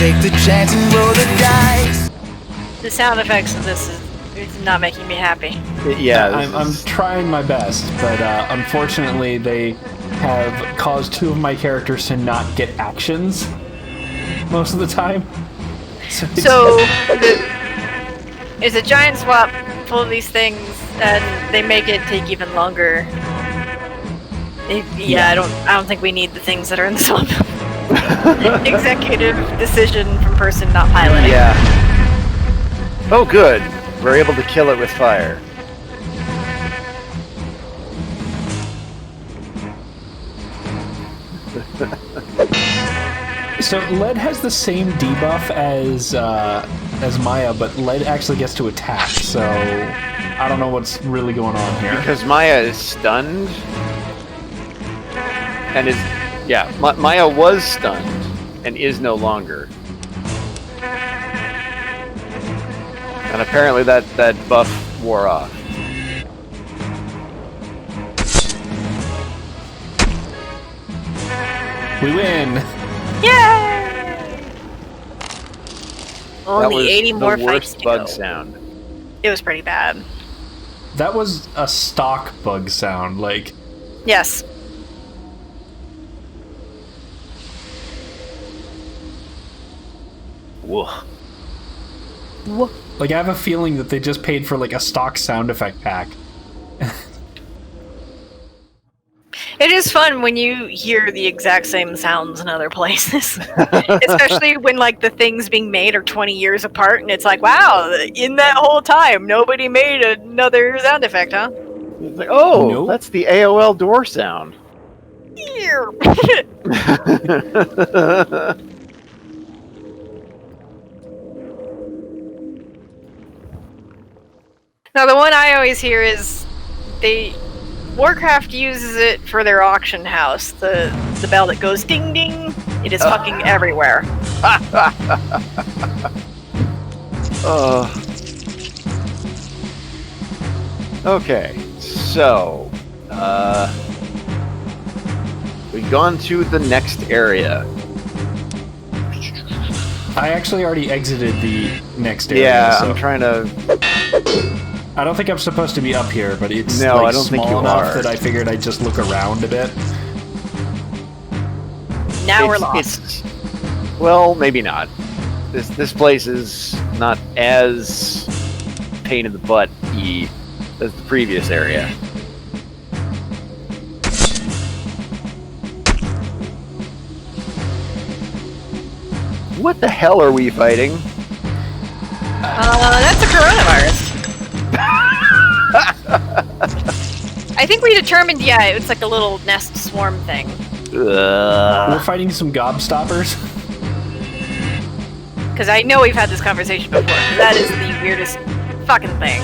take the chance and roll the dice. The sound effects of this is not making me happy. Yeah, I'm trying my best, but unfortunately they have caused two of my characters to not get actions most of the time. So it's a giant swap full of these things, and they make it take even longer. I don't think we need the things that are in the swamp. Executive decision from person not piloting. Yeah. Oh, good. We're able to kill it with fire. So lead has the same debuff as Maya, but lead actually gets to attack. So I don't know what's really going on here. Because Maya is stunned, and Maya was stunned and is no longer. And apparently that buff wore off. We win! Yay! Only 80 more the fights worst to bug go. sound. It was pretty bad. That was a stock bug sound, like... Yes. Whoa. Like, I have a feeling that they just paid for, like, a stock sound effect pack. It is fun when you hear the exact same sounds in other places. Especially when, like, the things being made are 20 years apart, and it's like, wow, in that whole time, nobody made another sound effect, huh? It's like, oh, Nope. That's the AOL door sound. Here. Now, the one I always hear is Warcraft uses it for their auction house. The bell that goes ding ding. It is fucking everywhere. Okay, so we've gone to the next area. I actually already exited the next area. Yeah, so I'm trying to. I don't think I'm supposed to be up here, but it's No, like, I don't think small you enough are. that I figured I'd just look around a bit. Now we're lost. Well, maybe not. This place is not as pain in the butt-y as the previous area. What the hell are we fighting? That's a coronavirus. I think we determined, it's like a little nest swarm thing. We're fighting some gobstoppers. Because I know we've had this conversation before. That is the weirdest fucking thing.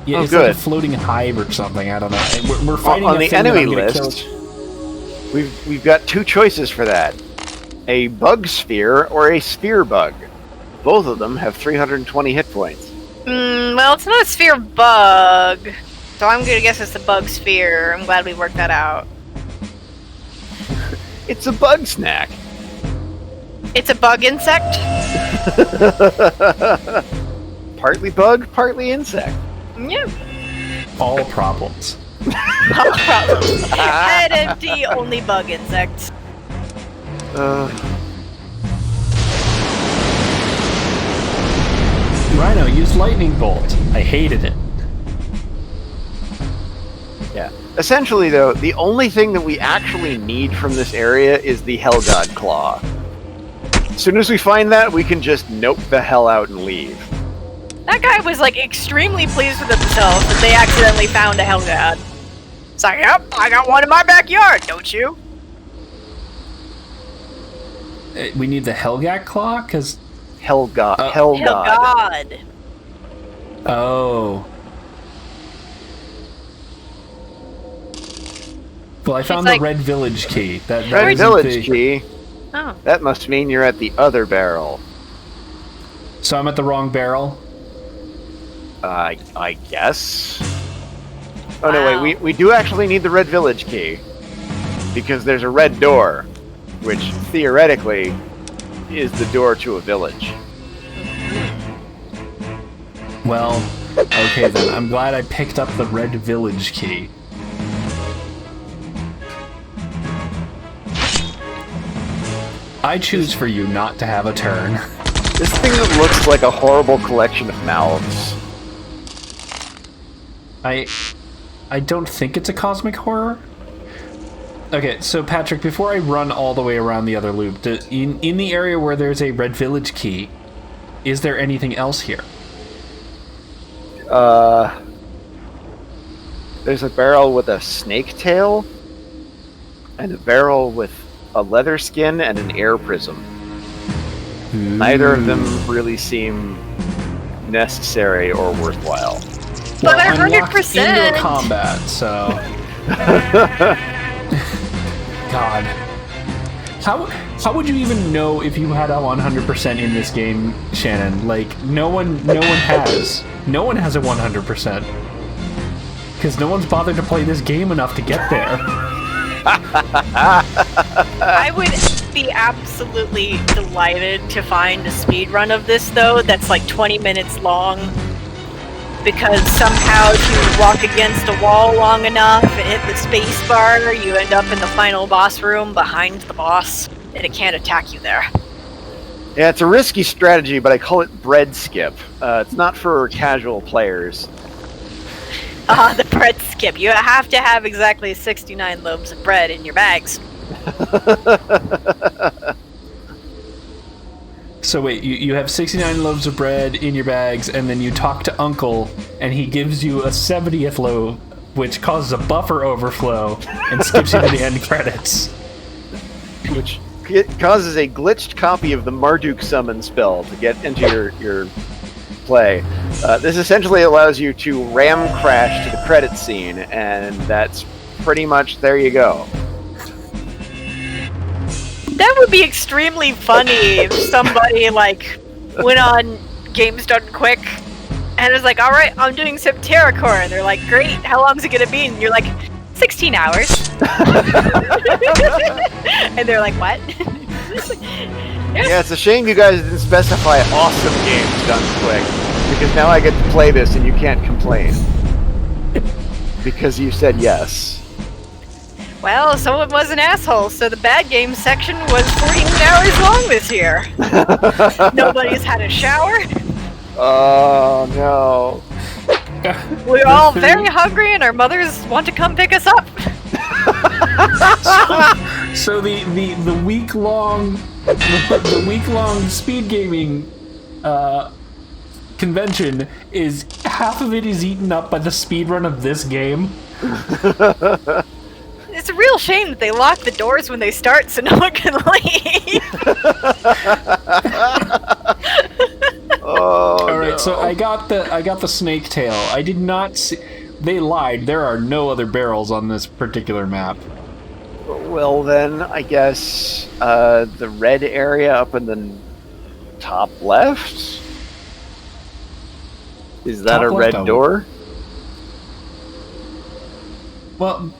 Yeah, it's like a floating hive or something. I don't know. We're fighting on a the thing that enemy I'm gonna list. kill. We've got two choices for that: a bug sphere or a sphere bug. Both of them have 320 hit points. Well, it's not a sphere bug, so I'm gonna guess it's the bug sphere. I'm glad we worked that out. It's a bug snack. It's a bug insect? Partly bug, partly insect. Yeah. All problems. No problem. Head empty, only bug insect. Rhino used lightning bolt. I hated it. Yeah. Essentially, though, the only thing that we actually need from this area is the Hellgod Claw. As soon as we find that, we can just nope the hell out and leave. That guy was, like, extremely pleased with himself that they accidentally found a Hellgod. It's like, yep, I got one in my backyard, don't you? We need the Hellgat claw, because... Hellgod. Hellgod. Oh. Well, I found like- the Red Village key. That Red isn't Village key. Oh. That must mean you're at the other barrel. So I'm at the wrong barrel? I guess. Oh no, Wow. wait, we do actually need the Red Village key. Because there's a red door, which theoretically is the door to a village. Well, okay then. I'm glad I picked up the red village key. I choose for you not to have a turn. This thing that looks like a horrible collection of mouths. I don't think it's a cosmic horror. Okay, so Patrick, before I run all the way around the other loop, in the area where there's a red village key, is there anything else here? There's a barrel with a snake tail, and a barrel with a leather skin and an air prism. Ooh. Neither of them really seem necessary or worthwhile. But Well, they're unlocked 100%. into combat, so... God. How would you even know if you had a 100% in this game, Shannon? Like, no one has. No one has a 100%. Because no one's bothered to play this game enough to get there. I would be absolutely delighted to find a speedrun of this, though, that's like 20 minutes long. Because somehow if you walk against a wall long enough and hit the space bar, you end up in the final boss room behind the boss, and it can't attack you there. Yeah, it's a risky strategy, but I call it bread skip. It's not for casual players. The bread skip. You have to have exactly 69 loaves of bread in your bags. So wait, you have 69 loaves of bread in your bags, and then you talk to Uncle, and he gives you a 70th loaf, which causes a buffer overflow, and skips you to the end credits. Which causes a glitched copy of the Marduk summon spell to get into your play. This essentially allows you to ram crash to the credit scene, and that's pretty much there you go. That would be extremely funny if somebody, like, went on Games Done Quick and was like, alright, I'm doing Septerra core. And they're like, great, how long is it gonna be? And you're like, 16 hours. And they're like, what? Yeah, it's a shame you guys didn't specify awesome games done quick, because now I get to play this and you can't complain. Because you said yes. Well, someone was an asshole, so the bad games section was 48 hours long this year. Nobody's had a shower. Oh, no. We're all very hungry and our mothers want to come pick us up. So the week-long speed gaming convention is half of it is eaten up by the speedrun of this game. It's a real shame that they lock the doors when they start so no one can leave. Oh, All right, no. so I got the snake tail. I did not see. They lied. There are no other barrels on this particular map. Well, then, I guess the red area up in the top left? Is that Top a red left, door? Well,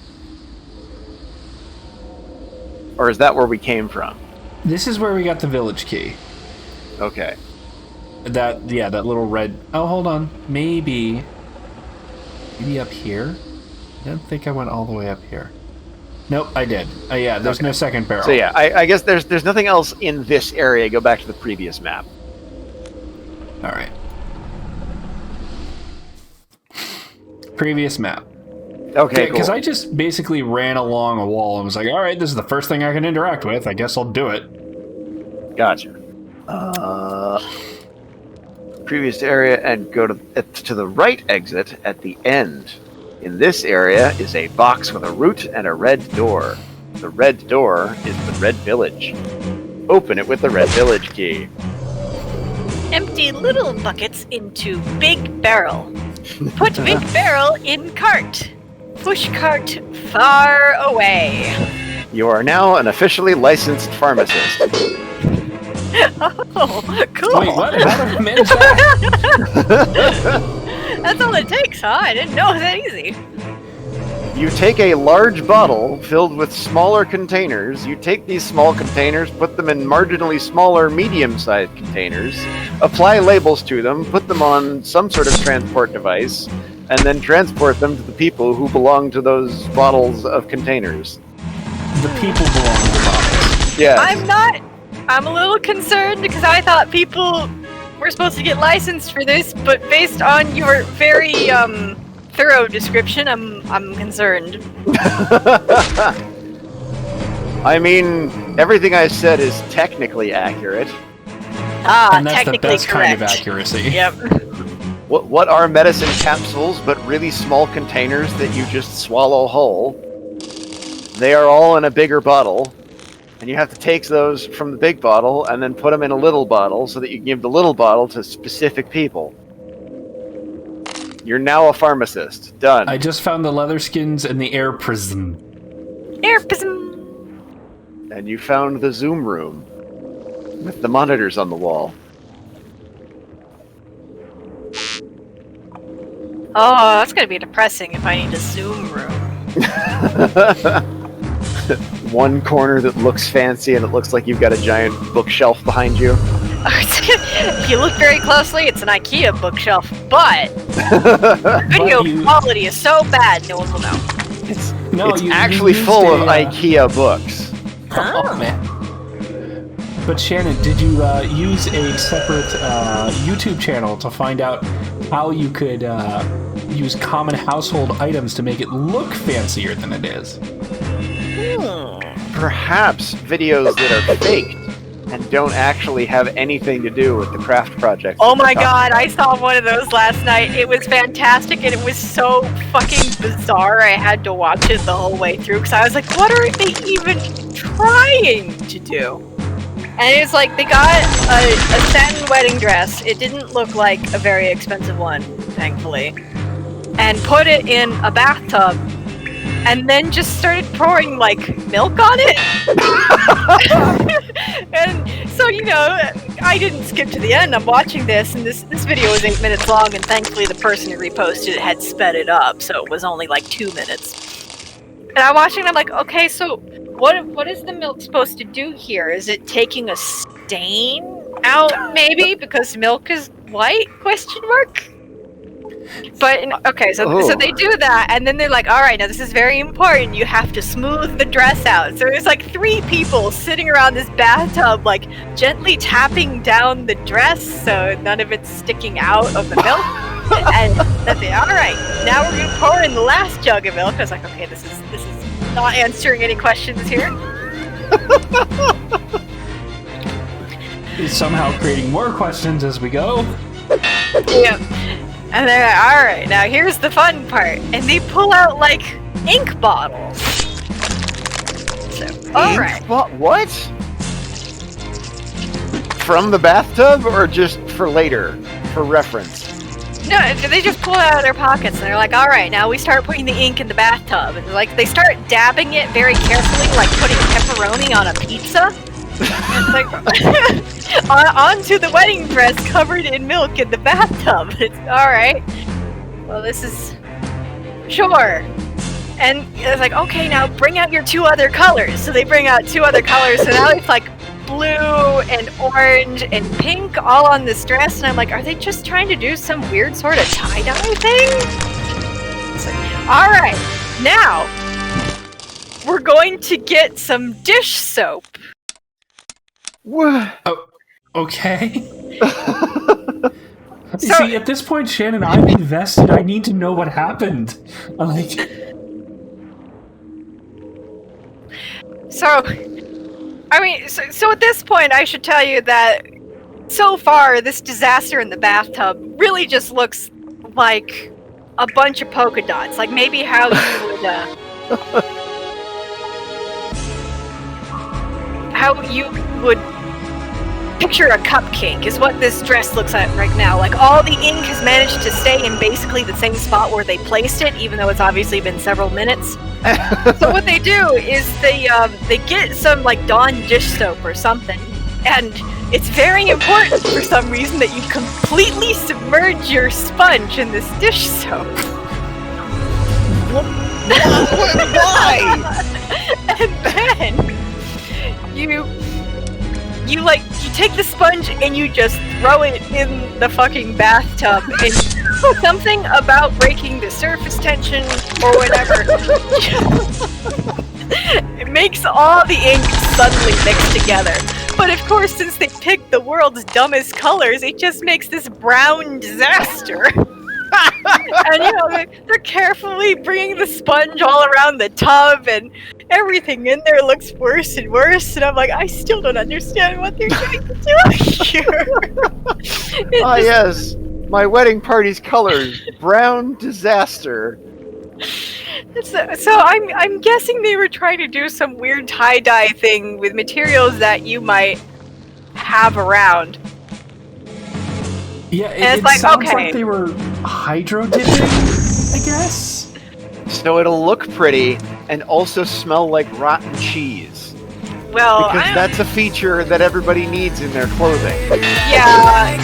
Or is that where we came from? this is where we got the village key. Okay. That little red. Oh, hold on. Maybe up here. I don't think I went all the way up here. Nope, I did. Yeah, there's no second barrel. So yeah, I guess there's nothing else in this area. Go back to the previous map. All right. Previous map. Okay, Because cool. I just basically ran along a wall and was like, all right, this is the first thing I can interact with. I guess I'll do it. Gotcha. Previous area and go to the right exit at the end. In this area is a box with a root and a red door. The red door is the red village. Open it with the red village key. Empty little buckets into big barrel. Put big barrel in cart. Push cart far away. You are now an officially licensed pharmacist. Oh, cool. Wait, what? How did I manage that? That's all it takes, huh? I didn't know it was that easy. You take a large bottle filled with smaller containers. You take these small containers, put them in marginally smaller, medium-sized containers, apply labels to them, put them on some sort of transport device, and then transport them to the people who belong to those bottles of containers. The people belong to the bottles. Yeah. I'm a little concerned because I thought people were supposed to get licensed for this, but based on your very thorough description, I'm concerned. I mean, everything I said is technically accurate. And that's technically the best correct. kind of accuracy. Yep. What are medicine capsules but really small containers that you just swallow whole? They are all in a bigger bottle, and you have to take those from the big bottle and then put them in a little bottle so that you can give the little bottle to specific people. You're now a pharmacist. Done. I just found the leather skins and the air prism. Air prism. And you found the Zoom room with the monitors on the wall. Oh, that's gonna be depressing if I need a Zoom room. One corner that looks fancy and it looks like you've got a giant bookshelf behind you. If you look very closely, it's an IKEA bookshelf, but video quality is so bad, no one will know. It's you actually used full of IKEA books. Oh, man. But Shannon, did you use a separate YouTube channel to find out how you could use common household items to make it look fancier than it is? Perhaps videos that are faked and don't actually have anything to do with the craft project. Oh my god, I saw one of those last night. It was fantastic and it was so fucking bizarre. I had to watch it the whole way through because I was like, what are they even trying to do? And it's like they got a satin wedding dress. It didn't look like a very expensive one, thankfully. And put it in a bathtub. And then just started pouring, like, milk on it. And so, you know, I didn't skip to the end. I'm watching this, and this video was 8 minutes long, and thankfully the person who reposted it had sped it up, so it was only, like, 2 minutes. And I'm watching, and I'm like, okay, so what is the milk supposed to do here? Is it taking a stain out, maybe? Because milk is white, question mark? But, okay, so they do that, and then they're like, alright, now this is very important, you have to smooth the dress out. So there's like 3 people sitting around this bathtub, like, gently tapping down the dress so none of it's sticking out of the milk. And that's it. Alright, now we're gonna pour in the last jug of milk. I was like, okay, this is not answering any questions here. It's somehow creating more questions as we go. Yeah. And they're like, alright, now here's the fun part. And they pull out, like, ink bottles. So, alright. What? From the bathtub, or just for later? For reference? No, they just pull it out of their pockets, and they're like, alright, now we start putting the ink in the bathtub. And, like, they start dabbing it very carefully, like putting pepperoni on a pizza. Like, onto the wedding dress covered in milk in the bathtub. It's alright. Well, this is... Sure. And it's like, okay, now bring out your 2 other colors. So they bring out 2 other colors, so now it's like blue and orange and pink all on this dress. And I'm like, are they just trying to do some weird sort of tie-dye thing? It's like, alright, now we're going to get some dish soap. What? Oh, okay. So, see, at this point, Shannon, I'm invested. I need to know what happened. I'm like... So, I mean, so at this point, I should tell you that so far, this disaster in the bathtub really just looks like a bunch of polka dots. Like maybe how you would, how you would picture a cupcake is what this dress looks like right now. Like all the ink has managed to stay in basically the same spot where they placed it, even though it's obviously been several minutes. So what they do is they get some like Dawn dish soap or something, and it's very important for some reason that you completely submerge your sponge in this dish soap. Why? And then you take the sponge and you just throw it in the fucking bathtub, and something about breaking the surface tension or whatever, it makes all the ink suddenly mix together. But of course, since they picked the world's dumbest colors, it just makes this brown disaster. And they're carefully bringing the sponge all around the tub, and everything in there looks worse and worse. And I'm like, I still don't understand what they're trying to do here. Yes, my wedding party's colors, brown disaster. So I'm guessing they were trying to do some weird tie-dye thing with materials that you might have around. Yeah, And it it's like, sounds okay. like they were hydro dipping, I guess. So it'll look pretty and also smell like rotten cheese. Well, Because that's a feature that everybody needs in their clothing. yeah,